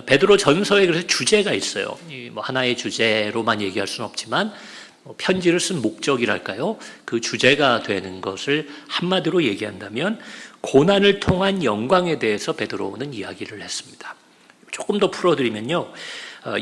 베드로 전서에 그래서 주제가 있어요. 뭐 하나의 주제로만 얘기할 수는 없지만 편지를 쓴 목적이랄까요? 그 주제가 되는 것을 한마디로 얘기한다면 고난을 통한 영광에 대해서 베드로는 이야기를 했습니다. 조금 더 풀어드리면요,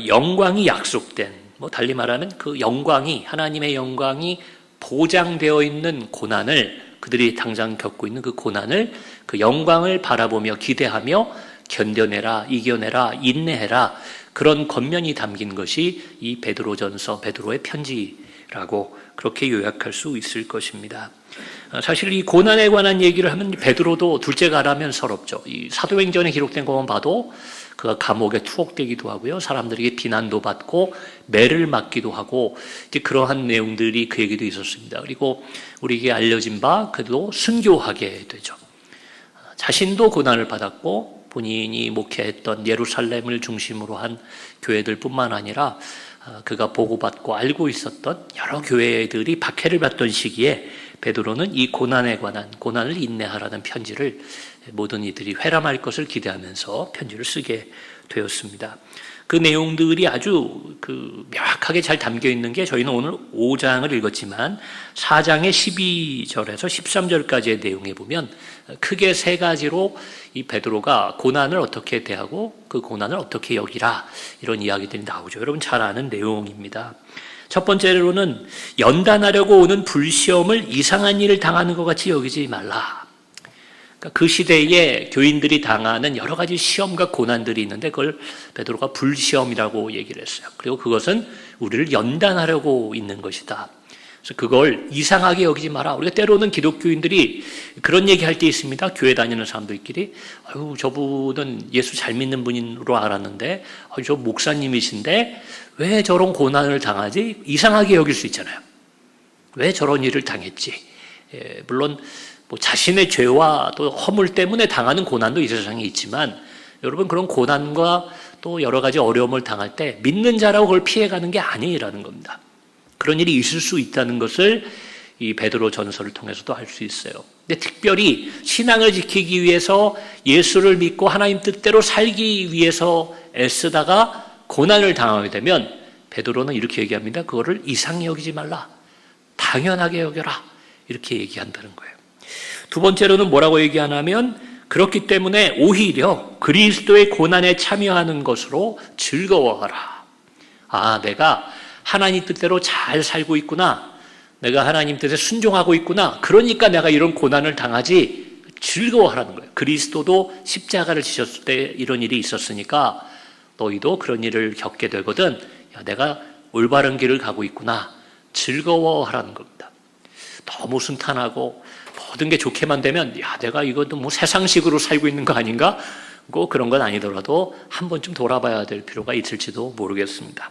영광이 약속된, 달리 말하면 그 영광이, 하나님의 영광이 보장되어 있는 고난을, 그들이 당장 겪고 있는 그 고난을, 그 영광을 바라보며 기대하며 견뎌내라, 이겨내라, 인내해라, 그런 권면이 담긴 것이 이 베드로전서, 베드로의 편지라고 그렇게 요약할 수 있을 것입니다. 사실 이 고난에 관한 얘기를 하면 베드로도 둘째 가라면 서럽죠. 이 사도행전에 기록된 것만 봐도 그가 감옥에 투옥되기도 하고요, 사람들에게 비난도 받고 매를 맞기도 하고, 이제 그러한 내용들이 그에게도 있었습니다. 그리고 우리에게 알려진 바 그도 순교하게 되죠. 자신도 고난을 받았고 본인이 목회했던 예루살렘을 중심으로 한 교회들뿐만 아니라 그가 보고받고 알고 있었던 여러 교회들이 박해를 받던 시기에 베드로는 이 고난에 관한, 고난을 인내하라는 편지를 모든 이들이 회람할 것을 기대하면서 편지를 쓰게 되었습니다. 그 내용들이 아주 명확하게 잘 담겨 있는 게, 저희는 오늘 5장을 읽었지만 4장의 12절에서 13절까지의 내용에 보면 크게 세 가지로 이 베드로가 고난을 어떻게 대하고 그 고난을 어떻게 여기라, 이런 이야기들이 나오죠. 여러분 잘 아는 내용입니다. 첫 번째로는 연단하려고 오는 불시험을 이상한 일을 당하는 것 같이 여기지 말라. 그러니까 그 시대에 교인들이 당하는 여러 가지 시험과 고난들이 있는데 그걸 베드로가 불시험이라고 얘기를 했어요. 그리고 그것은 우리를 연단하려고 있는 것이다. 그래서 그걸 이상하게 여기지 마라. 우리가 때로는 기독교인들이 그런 얘기할 때 있습니다. 교회 다니는 사람들끼리, 아유, 저분은 예수 잘 믿는 분으로 알았는데, 저 목사님이신데 왜 저런 고난을 당하지? 이상하게 여길 수 있잖아요. 왜 저런 일을 당했지? 물론 자신의 죄와 또 허물 때문에 당하는 고난도 이 세상에 있지만, 여러분 그런 고난과 또 여러 가지 어려움을 당할 때 믿는 자라고 그걸 피해가는 게 아니라는 겁니다. 그런 일이 있을 수 있다는 것을 이 베드로 전서를 통해서도 알 수 있어요. 근데 특별히 신앙을 지키기 위해서 예수를 믿고 하나님 뜻대로 살기 위해서 애쓰다가 고난을 당하게 되면 베드로는 이렇게 얘기합니다. 그거를 이상히 여기지 말라. 당연하게 여겨라. 이렇게 얘기한다는 거예요. 두 번째로는 뭐라고 얘기하냐면, 그렇기 때문에 오히려 그리스도의 고난에 참여하는 것으로 즐거워하라. 아, 내가 하나님 뜻대로 잘 살고 있구나. 내가 하나님 뜻에 순종하고 있구나. 그러니까 내가 이런 고난을 당하지, 즐거워하라는 거예요. 그리스도도 십자가를 지셨을 때 이런 일이 있었으니까 너희도 그런 일을 겪게 되거든. 야, 내가 올바른 길을 가고 있구나. 즐거워하라는 겁니다. 너무 순탄하고 모든 게 좋게만 되면, 야, 내가 이것도 세상식으로 살고 있는 거 아닌가? 그런 건 아니더라도 한 번쯤 돌아봐야 될 필요가 있을지도 모르겠습니다.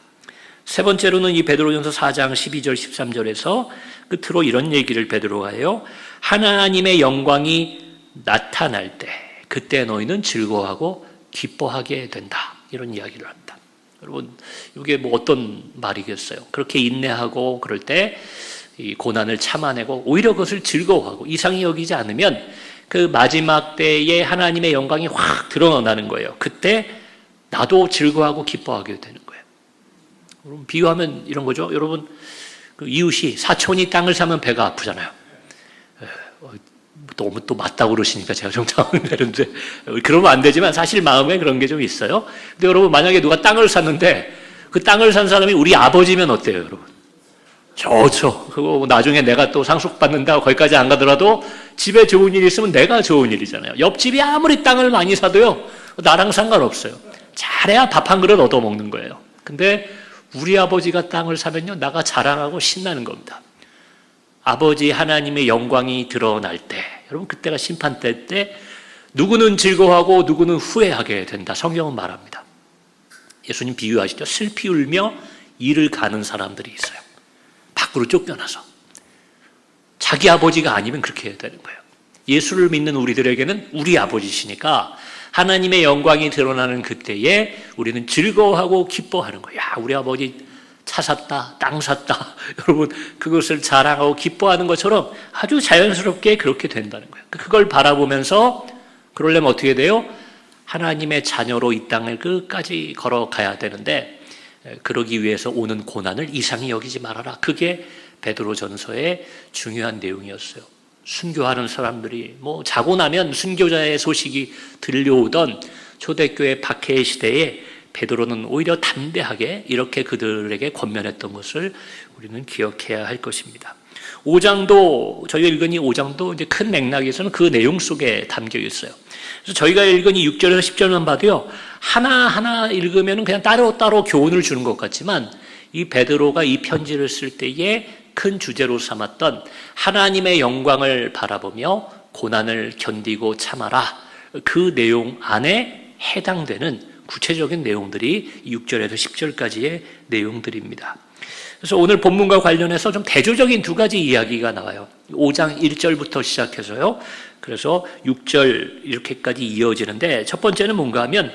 세 번째로는 이 베드로전서 4장 12절 13절에서 끝으로 이런 얘기를 베드로가 해요. 하나님의 영광이 나타날 때 그때 너희는 즐거워하고 기뻐하게 된다. 이런 이야기를 합니다. 여러분, 이게 어떤 말이겠어요? 그렇게 인내하고 그럴 때 이 고난을 참아내고 오히려 그것을 즐거워하고 이상히 여기지 않으면 그 마지막 때에 하나님의 영광이 확 드러나는 거예요. 그때 나도 즐거워하고 기뻐하게 되는 거예요. 여러분, 비유하면 이런 거죠. 여러분, 그 이웃이, 사촌이 땅을 사면 배가 아프잖아요. 너무 또 맞다고 그러시니까 제가 좀 당황되는데, 그러면 안 되지만 사실 마음에 그런 게 좀 있어요. 근데 여러분, 만약에 누가 땅을 샀는데 그 땅을 산 사람이 우리 아버지면 어때요, 여러분? 좋죠. 그거 나중에 내가 또 상속받는다고 거기까지 안 가더라도 집에 좋은 일이 있으면 내가 좋은 일이잖아요. 옆집이 아무리 땅을 많이 사도요, 나랑 상관없어요. 잘해야 밥 한 그릇 얻어먹는 거예요. 근데 우리 아버지가 땅을 사면요, 나가 자랑하고 신나는 겁니다. 아버지 하나님의 영광이 드러날 때, 여러분 그때가 심판대 때 누구는 즐거워하고 누구는 후회하게 된다. 성경은 말합니다. 예수님 비유하시죠. 슬피 울며 이를 가는 사람들이 있어요. 밖으로 쫓겨나서. 자기 아버지가 아니면 그렇게 해야 되는 거예요. 예수를 믿는 우리들에게는 우리 아버지시니까 하나님의 영광이 드러나는 그때에 우리는 즐거워하고 기뻐하는 거예요. 야, 우리 아버지 차 샀다, 땅 샀다. 여러분, 그것을 자랑하고 기뻐하는 것처럼 아주 자연스럽게 그렇게 된다는 거예요. 그걸 바라보면서 그러려면 어떻게 돼요? 하나님의 자녀로 이 땅을 끝까지 걸어가야 되는데 그러기 위해서 오는 고난을 이상히 여기지 말아라. 그게 베드로전서의 중요한 내용이었어요. 순교하는 사람들이 자고 나면 순교자의 소식이 들려오던 초대교회 박해 시대에 베드로는 오히려 담대하게 이렇게 그들에게 권면했던 것을 우리는 기억해야 할 것입니다. 5장도 저희가 읽은 이 5장도 이제 큰 맥락에서는 그 내용 속에 담겨 있어요. 그래서 저희가 읽은 이 6절에서 10절만 봐도요, 하나하나 읽으면 그냥 따로따로 교훈을 주는 것 같지만 이 베드로가 이 편지를 쓸 때에 큰 주제로 삼았던 하나님의 영광을 바라보며 고난을 견디고 참아라, 그 내용 안에 해당되는 구체적인 내용들이 6절에서 10절까지의 내용들입니다. 그래서 오늘 본문과 관련해서 좀 대조적인 두 가지 이야기가 나와요. 5장 1절부터 시작해서요. 그래서 6절 이렇게까지 이어지는데, 첫 번째는 뭔가 하면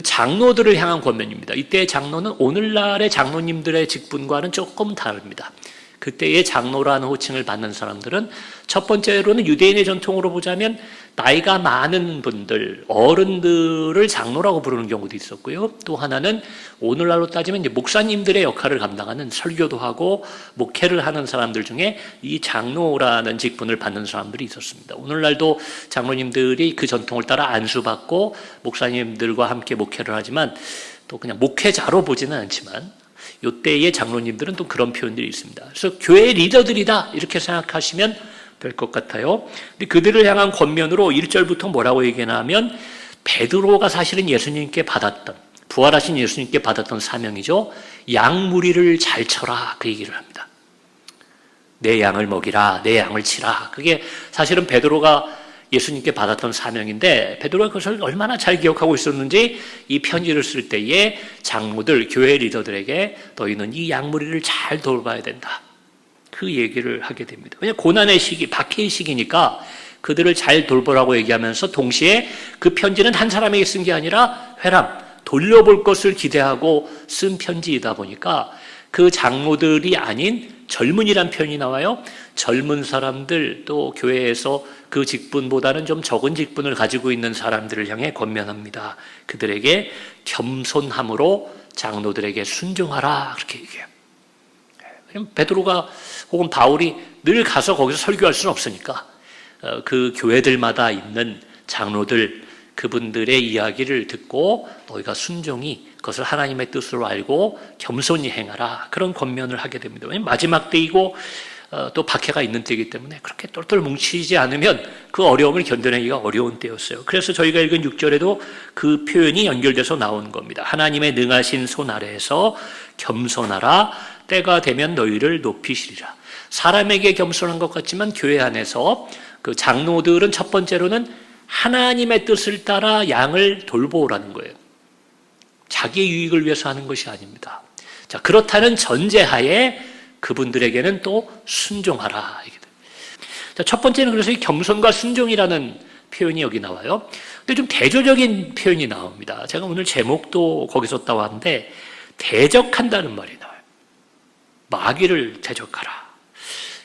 장로들을 향한 권면입니다. 이때의 장로는 오늘날의 장로님들의 직분과는 조금 다릅니다. 그때의 장로라는 호칭을 받는 사람들은 첫 번째로는 유대인의 전통으로 보자면 나이가 많은 분들, 어른들을 장로라고 부르는 경우도 있었고요. 또 하나는 오늘날로 따지면 이제 목사님들의 역할을 감당하는, 설교도 하고 목회를 하는 사람들 중에 이 장로라는 직분을 받는 사람들이 있었습니다. 오늘날도 장로님들이 그 전통을 따라 안수받고 목사님들과 함께 목회를 하지만 또 그냥 목회자로 보지는 않지만 이때의 장로님들은 또 그런 표현들이 있습니다. 그래서 교회 리더들이다 이렇게 생각하시면 될 것 같아요. 근데 그들을 향한 권면으로 1절부터 뭐라고 얘기하나 하면 베드로가 사실은 예수님께 받았던, 부활하신 예수님께 받았던 사명이죠. 양무리를 잘 쳐라, 그 얘기를 합니다. 내 양을 먹이라, 내 양을 치라. 그게 사실은 베드로가 예수님께 받았던 사명인데 베드로가 그것을 얼마나 잘 기억하고 있었는지 이 편지를 쓸 때에 장로들, 교회 리더들에게 너희는 이 양무리를 잘 돌봐야 된다, 그 얘기를 하게 됩니다. 왜냐하면 고난의 시기, 박해의 시기니까 그들을 잘 돌보라고 얘기하면서 동시에 그 편지는 한 사람에게 쓴 게 아니라 회람, 돌려볼 것을 기대하고 쓴 편지이다 보니까 그 장로들이 아닌 젊은이란 표현이 나와요. 젊은 사람들, 또 교회에서 그 직분보다는 좀 적은 직분을 가지고 있는 사람들을 향해 권면합니다. 그들에게 겸손함으로 장로들에게 순종하라, 그렇게 얘기해요. 왜냐하면 베드로가 혹은 바울이 늘 가서 거기서 설교할 수는 없으니까 그 교회들마다 있는 장로들, 그분들의 이야기를 듣고 너희가 순종히 그것을 하나님의 뜻으로 알고 겸손히 행하라, 그런 권면을 하게 됩니다. 왜냐하면 마지막 때이고 또 박해가 있는 때이기 때문에 그렇게 똘똘 뭉치지 않으면 그 어려움을 견뎌내기가 어려운 때였어요. 그래서 저희가 읽은 6절에도 그 표현이 연결돼서 나오는 겁니다. 하나님의 능하신 손 아래에서 겸손하라, 때가 되면 너희를 높이시리라. 사람에게 겸손한 것 같지만 교회 안에서 그 장로들은 첫 번째로는 하나님의 뜻을 따라 양을 돌보라는 거예요. 자기의 유익을 위해서 하는 것이 아닙니다. 자, 그렇다는 전제하에 그분들에게는 또 순종하라. 자, 첫 번째는 그래서 이 겸손과 순종이라는 표현이 여기 나와요. 근데 좀 대조적인 표현이 나옵니다. 제가 오늘 제목도 거기서 따왔는데 대적한다는 말이 나와요. 마귀를 대적하라.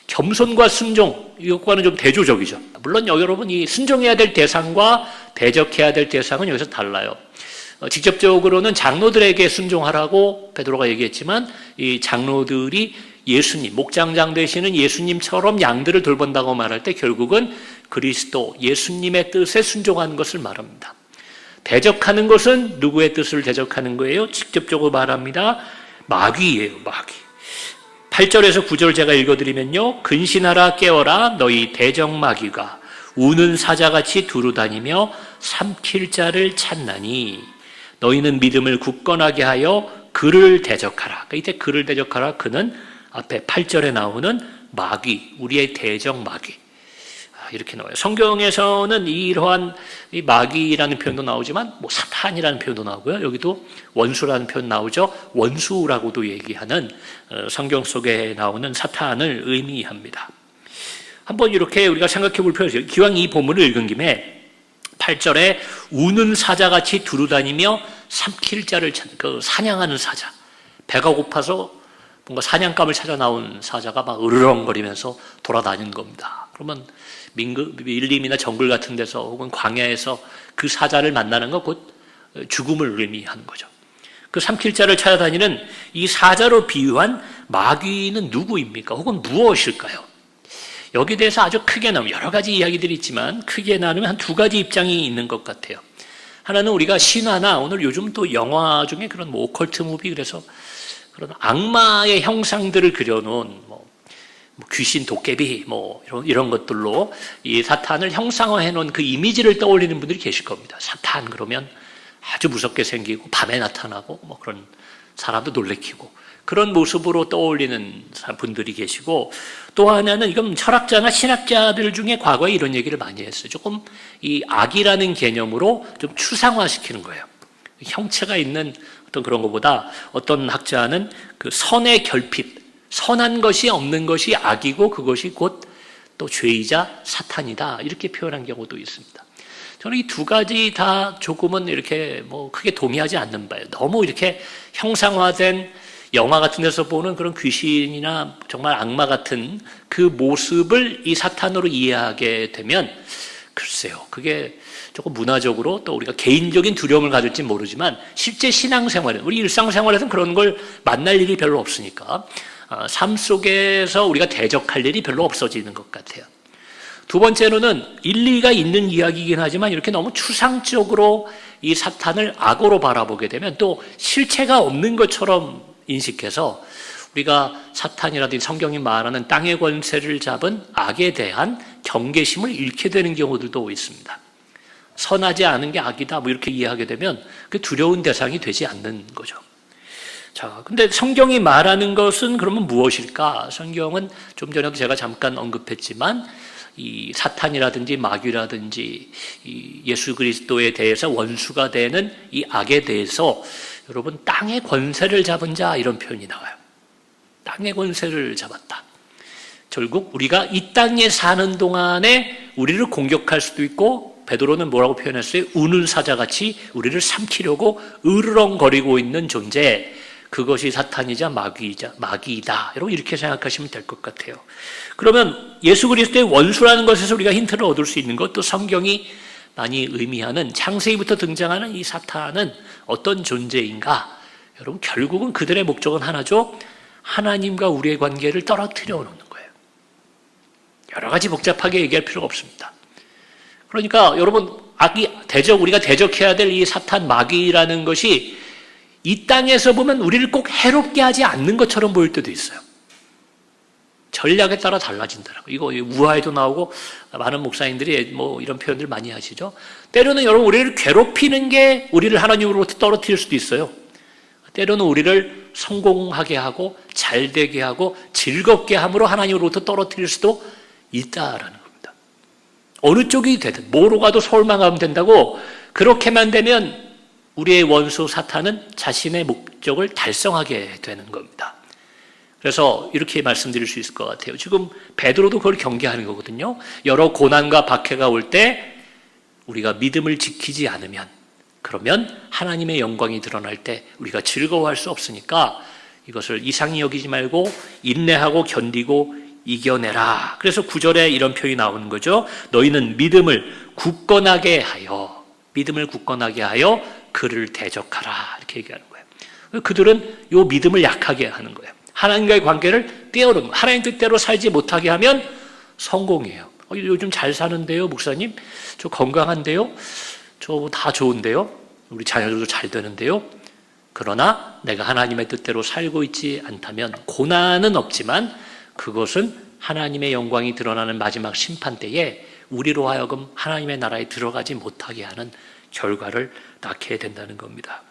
겸손과 순종, 이것과는 좀 대조적이죠. 물론 여러분, 이 순종해야 될 대상과 대적해야 될 대상은 여기서 달라요. 직접적으로는 장로들에게 순종하라고 베드로가 얘기했지만 이 장로들이 예수님, 목장장 되시는 예수님처럼 양들을 돌본다고 말할 때 결국은 그리스도, 예수님의 뜻에 순종하는 것을 말합니다. 대적하는 것은 누구의 뜻을 대적하는 거예요? 직접적으로 말합니다. 마귀예요, 마귀. 8절에서 9절 제가 읽어드리면요. 근신하라, 깨어라, 너희 대적마귀가 우는 사자같이 두루다니며 삼킬 자를 찾나니 너희는 믿음을 굳건하게 하여 그를 대적하라. 그러니까 이때 그를 대적하라, 그는 앞에 8절에 나오는 마귀, 우리의 대적 마귀, 이렇게 나와요. 성경에서는 이러한 이 마귀라는 표현도 나오지만 사탄이라는 표현도 나오고요. 여기도 원수라는 표현 나오죠. 원수라고도 얘기하는 성경 속에 나오는 사탄을 의미합니다. 한번 이렇게 우리가 생각해 볼 필요가 있어요. 기왕 이 본문을 읽은 김에 8절에 우는 사자같이 두루다니며 삼킬 자를 찾는, 그 사냥하는 사자, 배가 고파서 뭔가 사냥감을 찾아 나온 사자가 막 으르렁거리면서 돌아다니는 겁니다. 그러면 밀림이나 정글 같은 데서 혹은 광야에서 그 사자를 만나는 건 곧 죽음을 의미하는 거죠. 그 삼킬자를 찾아다니는 이 사자로 비유한 마귀는 누구입니까? 혹은 무엇일까요? 여기에 대해서 아주 크게 나누면 여러 가지 이야기들이 있지만 크게 나누면 한 두 가지 입장이 있는 것 같아요. 하나는 우리가 신화나 오늘 요즘 또 영화 중에 그런 오컬트 무비 그래서 그런 악마의 형상들을 그려놓은 귀신, 도깨비 이런 것들로 이 사탄을 형상화해 놓은 그 이미지를 떠올리는 분들이 계실 겁니다. 사탄 그러면 아주 무섭게 생기고 밤에 나타나고 그런 사람도 놀래키고 그런 모습으로 떠올리는 분들이 계시고, 또 하나는 이건 철학자나 신학자들 중에 과거에 이런 얘기를 많이 했어요. 조금 이 악이라는 개념으로 좀 추상화시키는 거예요. 형체가 있는 어떤 그런 것보다 어떤 학자는 그 선의 결핍, 선한 것이 없는 것이 악이고 그것이 곧 또 죄이자 사탄이다, 이렇게 표현한 경우도 있습니다. 저는 이 두 가지 다 조금은 이렇게 크게 동의하지 않는 바예요. 너무 이렇게 형상화된 영화 같은 데서 보는 그런 귀신이나 정말 악마 같은 그 모습을 이 사탄으로 이해하게 되면 글쎄요, 그게 조금 문화적으로 또 우리가 개인적인 두려움을 가질지 모르지만 실제 신앙생활은, 우리 일상생활에서는 그런 걸 만날 일이 별로 없으니까 삶 속에서 우리가 대적할 일이 별로 없어지는 것 같아요. 두 번째로는 일리가 있는 이야기이긴 하지만 이렇게 너무 추상적으로 이 사탄을 악으로 바라보게 되면 또 실체가 없는 것처럼 인식해서 우리가 사탄이라든지 성경이 말하는 땅의 권세를 잡은 악에 대한 경계심을 잃게 되는 경우들도 있습니다. 선하지 않은 게 악이다 이렇게 이해하게 되면 그 두려운 대상이 되지 않는 거죠. 자, 근데 성경이 말하는 것은 그러면 무엇일까? 성경은 좀 전에도 제가 잠깐 언급했지만 이 사탄이라든지 마귀라든지 이 예수 그리스도에 대해서 원수가 되는 이 악에 대해서 여러분 땅의 권세를 잡은 자, 이런 표현이 나와요. 땅의 권세를 잡았다. 결국 우리가 이 땅에 사는 동안에 우리를 공격할 수도 있고, 베드로는 뭐라고 표현했어요? 우는 사자같이 우리를 삼키려고 으르렁거리고 있는 존재, 그것이 사탄이자 마귀이다. 여러분 이렇게 생각하시면 될 것 같아요. 그러면 예수 그리스도의 원수라는 것에서 우리가 힌트를 얻을 수 있는 것, 또 성경이 많이 의미하는 창세기부터 등장하는 이 사탄은 어떤 존재인가? 여러분 결국은 그들의 목적은 하나죠. 하나님과 우리의 관계를 떨어뜨려 놓는 거예요. 여러 가지 복잡하게 얘기할 필요가 없습니다. 그러니까 여러분 우리가 대적해야 될 이 사탄 마귀라는 것이 이 땅에서 보면 우리를 꼭 해롭게 하지 않는 것처럼 보일 때도 있어요. 전략에 따라 달라진다는 거. 이거 우화에도 나오고 많은 목사님들이 이런 표현들 많이 하시죠. 때로는 여러분 우리를 괴롭히는 게 우리를 하나님으로부터 떨어뜨릴 수도 있어요. 때로는 우리를 성공하게 하고 잘되게 하고 즐겁게 함으로 하나님으로부터 떨어뜨릴 수도 있다라는 겁니다. 어느 쪽이 되든 뭐로 가도 서울만 가면 된다고, 그렇게만 되면 우리의 원수 사탄은 자신의 목적을 달성하게 되는 겁니다. 그래서 이렇게 말씀드릴 수 있을 것 같아요. 지금 베드로도 그걸 경계하는 거거든요. 여러 고난과 박해가 올 때 우리가 믿음을 지키지 않으면, 그러면 하나님의 영광이 드러날 때 우리가 즐거워할 수 없으니까 이것을 이상히 여기지 말고 인내하고 견디고 이겨내라. 그래서 9절에 이런 표현이 나오는 거죠. 너희는 믿음을 굳건하게 하여 그를 대적하라, 이렇게 얘기하는 거예요. 그들은 이 믿음을 약하게 하는 거예요. 하나님과의 관계를 떼어놓는 거예요. 하나님 뜻대로 살지 못하게 하면 성공이에요. 요즘 잘 사는데요, 목사님? 저 건강한데요? 저 다 좋은데요? 우리 자녀들도 잘 되는데요? 그러나 내가 하나님의 뜻대로 살고 있지 않다면 고난은 없지만 그것은 하나님의 영광이 드러나는 마지막 심판 때에 우리로 하여금 하나님의 나라에 들어가지 못하게 하는 결과를 낳게 된다는 겁니다.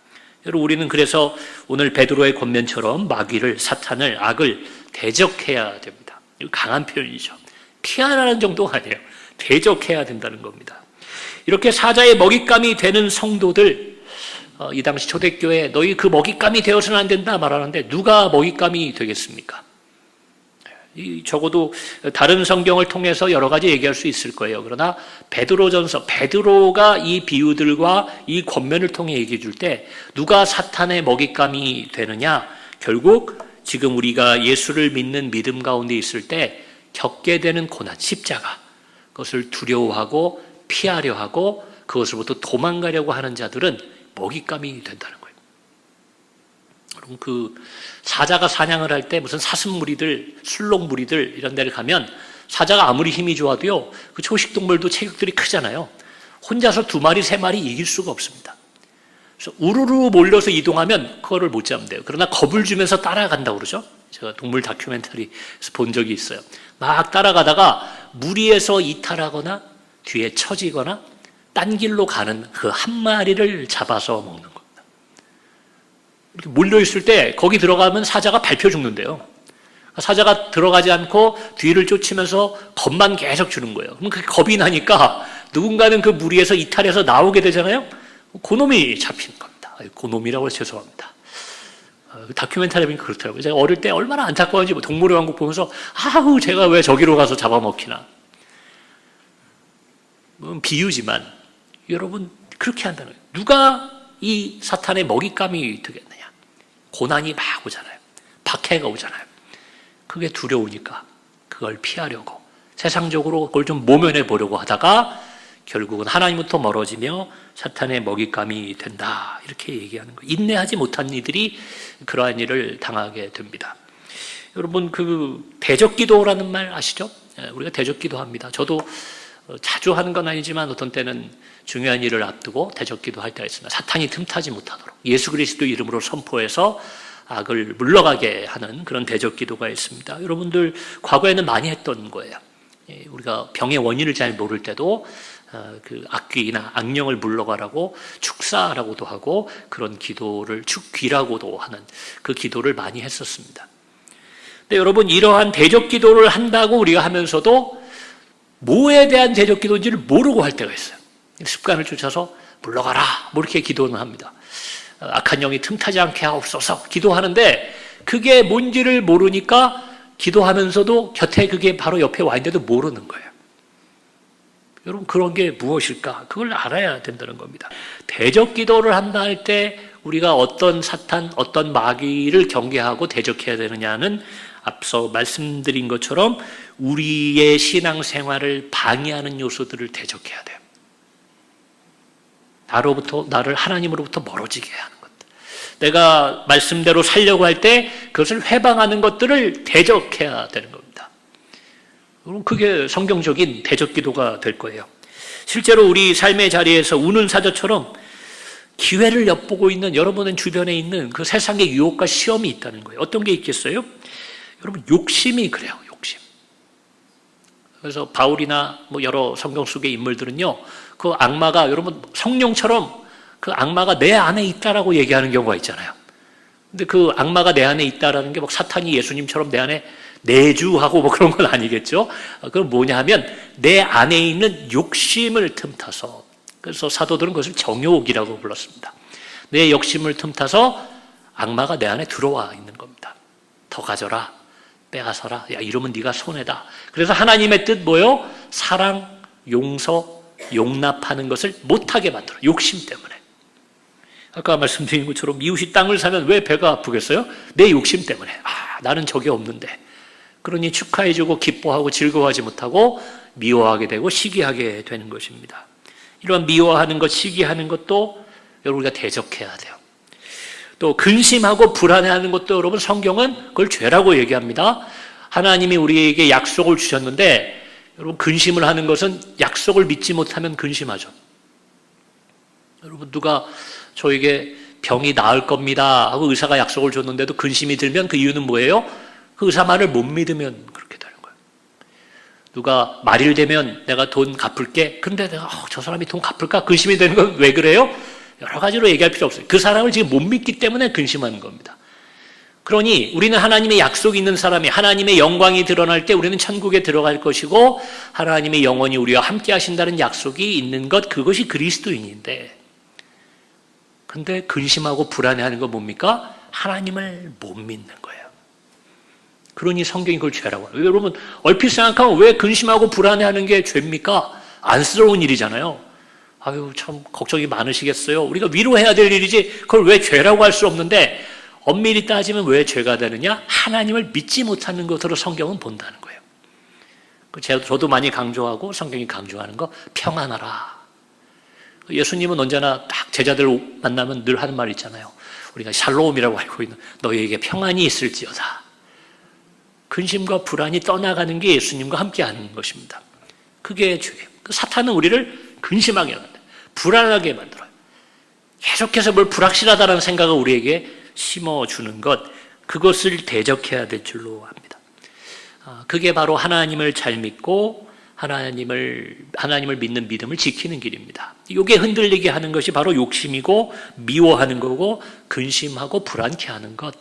여러분 우리는 그래서 오늘 베드로의 권면처럼 마귀를, 사탄을, 악을 대적해야 됩니다. 이거 강한 표현이죠. 피하라는 정도가 아니에요. 대적해야 된다는 겁니다. 이렇게 사자의 먹잇감이 되는 성도들, 이 당시 초대교회 너희 그 먹잇감이 되어서는 안 된다 말하는데 누가 먹잇감이 되겠습니까? 적어도 다른 성경을 통해서 여러 가지 얘기할 수 있을 거예요. 그러나 베드로전서, 베드로가 이 비유들과 이 권면을 통해 얘기해 줄 때 누가 사탄의 먹잇감이 되느냐? 결국 지금 우리가 예수를 믿는 믿음 가운데 있을 때 겪게 되는 고난, 십자가, 그것을 두려워하고 피하려 하고 그것으로부터 도망가려고 하는 자들은 먹잇감이 된다는 거예요. 여러분, 그 사자가 사냥을 할 때 무슨 사슴무리들, 술록무리들 이런 데를 가면 사자가 아무리 힘이 좋아도요, 그 초식동물도 체격들이 크잖아요. 혼자서 2마리, 3마리 이길 수가 없습니다. 그래서 우르르 몰려서 이동하면 그거를 못 잡는데요. 그러나 겁을 주면서 따라간다고 그러죠. 제가 동물 다큐멘터리에서 본 적이 있어요. 막 따라가다가 무리에서 이탈하거나 뒤에 처지거나 딴 길로 가는 그 한 마리를 잡아서 먹는 겁니다. 이렇게 몰려있을 때 거기 들어가면 사자가 밟혀 죽는데요. 사자가 들어가지 않고 뒤를 쫓으면서 겁만 계속 주는 거예요. 그럼 그게 겁이 나니까 누군가는 그 무리에서 이탈해서 나오게 되잖아요. 그놈이 잡히는 겁니다. 그놈이라고 해서 죄송합니다. 다큐멘터리 보니까 그렇더라고요. 제가 어릴 때 얼마나 안타까운지 동물의 왕국 보면서 아우 제가 왜 저기로 가서 잡아먹히나. 비유지만 여러분 그렇게 한다는 거예요. 누가 이 사탄의 먹잇감이 되겠느냐. 고난이 막 오잖아요. 박해가 오잖아요. 그게 두려우니까 그걸 피하려고 세상적으로 그걸 좀 모면해 보려고 하다가 결국은 하나님부터 멀어지며 사탄의 먹잇감이 된다. 이렇게 얘기하는 거예요. 인내하지 못한 이들이 그러한 일을 당하게 됩니다. 여러분 그 대적기도라는 말 아시죠? 우리가 대적기도합니다. 저도 자주 하는 건 아니지만 어떤 때는 중요한 일을 앞두고 대적기도 할 때가 있습니다. 사탄이 틈타지 못하도록 예수 그리스도 이름으로 선포해서 악을 물러가게 하는 그런 대적기도가 있습니다. 여러분들 과거에는 많이 했던 거예요. 우리가 병의 원인을 잘 모를 때도 그 악귀나 악령을 물러가라고 축사라고도 하고 그런 기도를 축귀라고도 하는 그 기도를 많이 했었습니다. 근데 여러분 이러한 대적기도를 한다고 우리가 하면서도 뭐에 대한 대적기도인지를 모르고 할 때가 있어요. 습관을 쫓아서 물러가라 뭐 이렇게 기도는 합니다. 악한 영이 틈타지 않게 하옵소서 기도하는데 그게 뭔지를 모르니까 기도하면서도 곁에 그게 바로 옆에 와 있는데도 모르는 거예요. 여러분 그런 게 무엇일까? 그걸 알아야 된다는 겁니다. 대적 기도를 한다 할 때 우리가 어떤 사탄, 어떤 마귀를 경계하고 대적해야 되느냐는 앞서 말씀드린 것처럼 우리의 신앙생활을 방해하는 요소들을 대적해야 돼요. 나를 하나님으로부터 멀어지게 하는 것. 내가 말씀대로 살려고 할 때 그것을 회방하는 것들을 대적해야 되는 겁니다. 그럼 그게 성경적인 대적 기도가 될 거예요. 실제로 우리 삶의 자리에서 우는 사자처럼 기회를 엿보고 있는 여러분의 주변에 있는 그 세상의 유혹과 시험이 있다는 거예요. 어떤 게 있겠어요? 여러분 욕심이 그래요. 욕심. 그래서 바울이나 뭐 여러 성경 속의 인물들은요. 그 악마가 여러분 성령처럼 그 악마가 내 안에 있다라고 얘기하는 경우가 있잖아요. 근데 그 악마가 내 안에 있다라는 게 막 사탄이 예수님처럼 내 안에 내주하고 뭐 그런 건 아니겠죠. 그건 뭐냐 하면 내 안에 있는 욕심을 틈타서 그래서 사도들은 그것을 정욕이라고 불렀습니다. 내 욕심을 틈타서 악마가 내 안에 들어와 있는 겁니다. 더 가져라. 빼앗아라. 야 이러면 네가 손해다. 그래서 하나님의 뜻 뭐요? 사랑, 용서, 용납하는 것을 못하게 만들어. 욕심 때문에. 아까 말씀드린 것처럼 이웃이 땅을 사면 왜 배가 아프겠어요? 내 욕심 때문에. 나는 적이 없는데. 그러니 축하해주고 기뻐하고 즐거워하지 못하고 미워하게 되고 시기하게 되는 것입니다. 이런 미워하는 것, 시기하는 것도 여러분 우리가 대적해야 돼요. 또 근심하고 불안해하는 것도 여러분 성경은 그걸 죄라고 얘기합니다. 하나님이 우리에게 약속을 주셨는데 여러분 근심을 하는 것은 약속을 믿지 못하면 근심하죠. 여러분 누가 저에게 병이 나을 겁니다 하고 의사가 약속을 줬는데도 근심이 들면 그 이유는 뭐예요? 그 의사 말을 못 믿으면 그렇게 되는 거예요. 누가 말일 되면 내가 돈 갚을게. 근데 내가 저 사람이 돈 갚을까? 근심이 되는 건 왜 그래요? 여러 가지로 얘기할 필요 없어요. 그 사람을 지금 못 믿기 때문에 근심하는 겁니다. 그러니 우리는 하나님의 약속이 있는 사람이 하나님의 영광이 드러날 때 우리는 천국에 들어갈 것이고 하나님의 영원히 우리와 함께 하신다는 약속이 있는 것 그것이 그리스도인인데 근데 근심하고 불안해하는 건 뭡니까? 하나님을 못 믿는 거예요. 그러니 성경이 그걸 죄라고 해요. 여러분 얼핏 생각하면 왜 근심하고 불안해하는 게 죄입니까? 안쓰러운 일이잖아요. 아유 참 걱정이 많으시겠어요. 우리가 위로해야 될 일이지 그걸 왜 죄라고 할 수 없는데 엄밀히 따지면 왜 죄가 되느냐? 하나님을 믿지 못하는 것으로 성경은 본다는 거예요. 저도 많이 강조하고 성경이 강조하는 거 평안하라. 예수님은 언제나 딱 제자들 만나면 늘 하는 말 있잖아요. 우리가 샬롬이라고 알고 있는 너희에게 평안이 있을지어다. 근심과 불안이 떠나가는 게 예수님과 함께하는 것입니다. 그게 주예요. 사탄은 우리를 근심하게 만들어요. 불안하게 만들어요. 계속해서 뭘 불확실하다는 생각을 우리에게 심어주는 것, 그것을 대적해야 될 줄로 압니다. 그게 바로 하나님을 잘 믿고 하나님을 믿는 믿음을 지키는 길입니다. 이게 흔들리게 하는 것이 바로 욕심이고 미워하는 거고 근심하고 불안케 하는 것,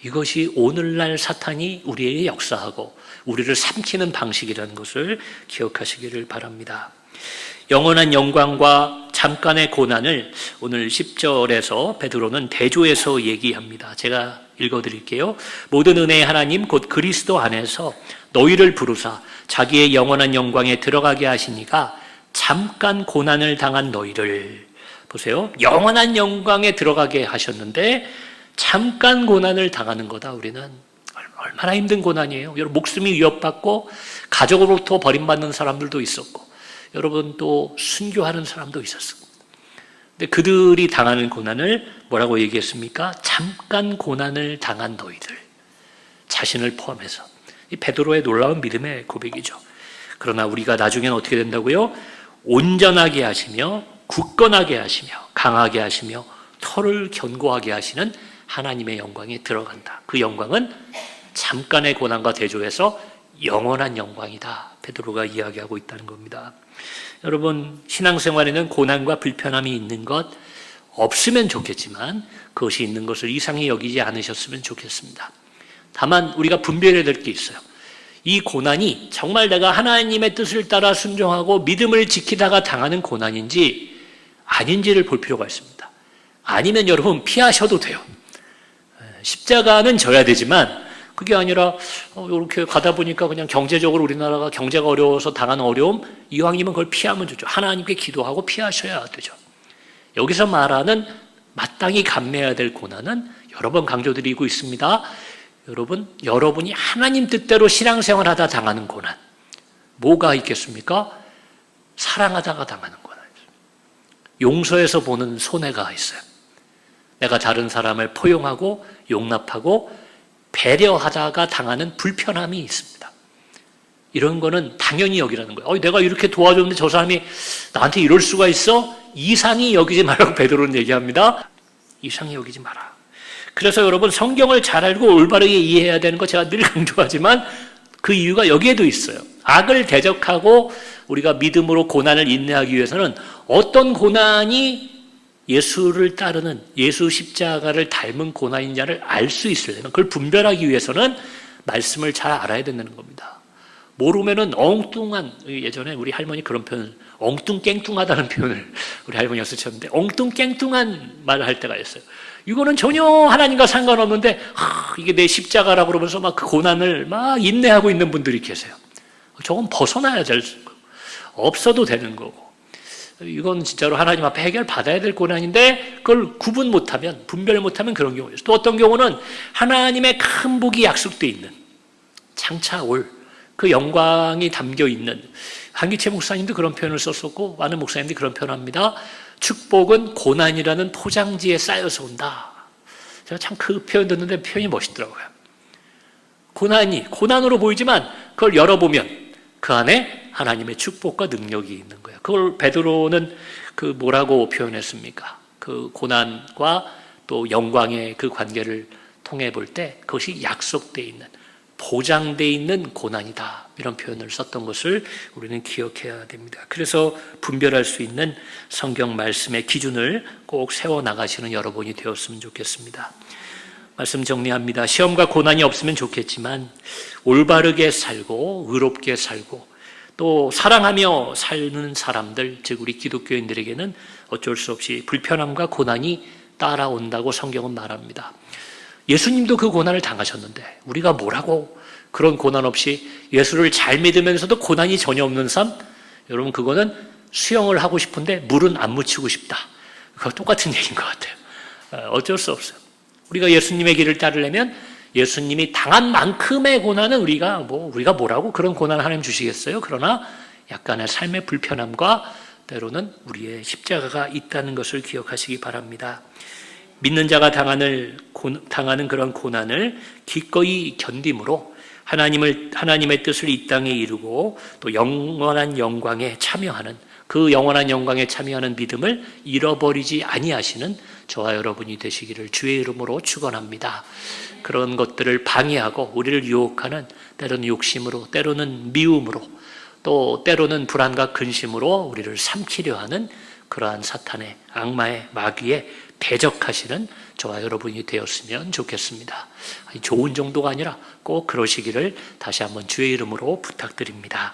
이것이 오늘날 사탄이 우리에게 역사하고 우리를 삼키는 방식이라는 것을 기억하시기를 바랍니다. 영원한 영광과 잠깐의 고난을 오늘 10절에서 베드로는 대조해서 얘기합니다. 제가 읽어드릴게요. 모든 은혜의 하나님 곧 그리스도 안에서 너희를 부르사 자기의 영원한 영광에 들어가게 하시니가 잠깐 고난을 당한 너희를, 보세요, 영원한 영광에 들어가게 하셨는데 잠깐 고난을 당하는 거다. 우리는 얼마나 힘든 고난이에요. 여러분, 목숨이 위협받고 가족으로부터 버림받는 사람들도 있었고, 여러분 또 순교하는 사람도 있었습니다. 근데 그들이 당하는 고난을 뭐라고 얘기했습니까? 잠깐 고난을 당한 너희들, 자신을 포함해서. 이 베드로의 놀라운 믿음의 고백이죠. 그러나 우리가 나중에는 어떻게 된다고요? 온전하게 하시며 굳건하게 하시며 강하게 하시며 털을 견고하게 하시는 하나님의 영광에 들어간다. 그 영광은 잠깐의 고난과 대조해서 영원한 영광이다. 베드로가 이야기하고 있다는 겁니다. 여러분, 신앙생활에는 고난과 불편함이 있는 것 없으면 좋겠지만 그것이 있는 것을 이상히 여기지 않으셨으면 좋겠습니다. 다만 우리가 분별해야 될 게 있어요. 이 고난이 정말 내가 하나님의 뜻을 따라 순종하고 믿음을 지키다가 당하는 고난인지 아닌지를 볼 필요가 있습니다. 아니면 여러분 피하셔도 돼요. 십자가는 져야 되지만 그게 아니라 이렇게 가다 보니까 그냥 경제적으로 우리나라가 경제가 어려워서 당하는 어려움, 이왕이면 그걸 피하면 좋죠. 하나님께 기도하고 피하셔야 되죠. 여기서 말하는 마땅히 감내해야 될 고난은 여러 번 강조드리고 있습니다. 여러분이 하나님 뜻대로 신앙생활하다 당하는 고난, 뭐가 있겠습니까? 사랑하다가 당하는 고난이죠. 용서해서 보는 손해가 있어요. 내가 다른 사람을 포용하고 용납하고 배려하다가 당하는 불편함이 있습니다. 이런 거는 당연히 여기라는 거예요. 내가 이렇게 도와줬는데 저 사람이 나한테 이럴 수가 있어? 이상히 여기지 말라고 베드로는 얘기합니다. 이상히 여기지 마라. 그래서 여러분, 성경을 잘 알고 올바르게 이해해야 되는 거 제가 늘 강조하지만 그 이유가 여기에도 있어요. 악을 대적하고 우리가 믿음으로 고난을 인내하기 위해서는 어떤 고난이 예수를 따르는, 예수 십자가를 닮은 고난이냐를 알 수 있으려면, 그걸 분별하기 위해서는 말씀을 잘 알아야 된다는 겁니다. 모르면은 엉뚱한, 예전에 우리 할머니 그런 표현을, 엉뚱깽뚱하다는 표현을 우리 할머니가 쓰셨는데, 엉뚱깽뚱한 말을 할 때가 있어요. 이거는 전혀 하나님과 상관없는데 이게 내 십자가라고 그러면서 막 그 고난을 막 인내하고 있는 분들이 계세요. 저건 벗어나야 될 거고, 없어도 되는 거고, 이건 진짜로 하나님 앞에 해결받아야 될 고난인데 그걸 구분 못하면, 분별 못하면 그런 경우가 있어요. 또 어떤 경우는 하나님의 큰 복이 약속되어 있는, 장차 올 그 영광이 담겨 있는, 한기채 목사님도 그런 표현을 썼었고 많은 목사님들이 그런 표현을 합니다. 축복은 고난이라는 포장지에 쌓여서 온다. 제가 참 그 표현 듣는데 표현이 멋있더라고요. 고난이 고난으로 보이지만 그걸 열어보면 그 안에 하나님의 축복과 능력이 있는 거예요. 그걸 베드로는 그 뭐라고 표현했습니까? 그 고난과 또 영광의 그 관계를 통해 볼 때 그것이 약속되어 있는, 보장되어 있는 고난이다, 이런 표현을 썼던 것을 우리는 기억해야 됩니다. 그래서 분별할 수 있는 성경 말씀의 기준을 꼭 세워나가시는 여러분이 되었으면 좋겠습니다. 말씀 정리합니다. 시험과 고난이 없으면 좋겠지만 올바르게 살고 의롭게 살고 또 사랑하며 사는 사람들, 즉 우리 기독교인들에게는 어쩔 수 없이 불편함과 고난이 따라온다고 성경은 말합니다. 예수님도 그 고난을 당하셨는데 우리가 뭐라고 그런 고난 없이 예수를 잘 믿으면서도 고난이 전혀 없는 삶? 여러분, 그거는 수영을 하고 싶은데 물은 안 묻히고 싶다. 그거 똑같은 얘기인 것 같아요. 어쩔 수 없어요. 우리가 예수님의 길을 따르려면 예수님이 당한 만큼의 고난은 우리가 뭐라고 그런 고난을 하나님 주시겠어요? 그러나 약간의 삶의 불편함과 때로는 우리의 십자가가 있다는 것을 기억하시기 바랍니다. 믿는 자가 당하는 그런 고난을 기꺼이 견딤으로 하나님의 뜻을 이 땅에 이루고 또 영원한 영광에 참여하는, 그 영원한 영광에 참여하는 믿음을 잃어버리지 아니하시는 저와 여러분이 되시기를 주의 이름으로 축원합니다. 그런 것들을 방해하고 우리를 유혹하는, 때로는 욕심으로, 때로는 미움으로, 또 때로는 불안과 근심으로 우리를 삼키려 하는 그러한 사탄의, 악마의, 마귀의 대적하시는 저와 여러분이 되었으면 좋겠습니다. 좋은 정도가 아니라 꼭 그러시기를 다시 한번 주의 이름으로 부탁드립니다.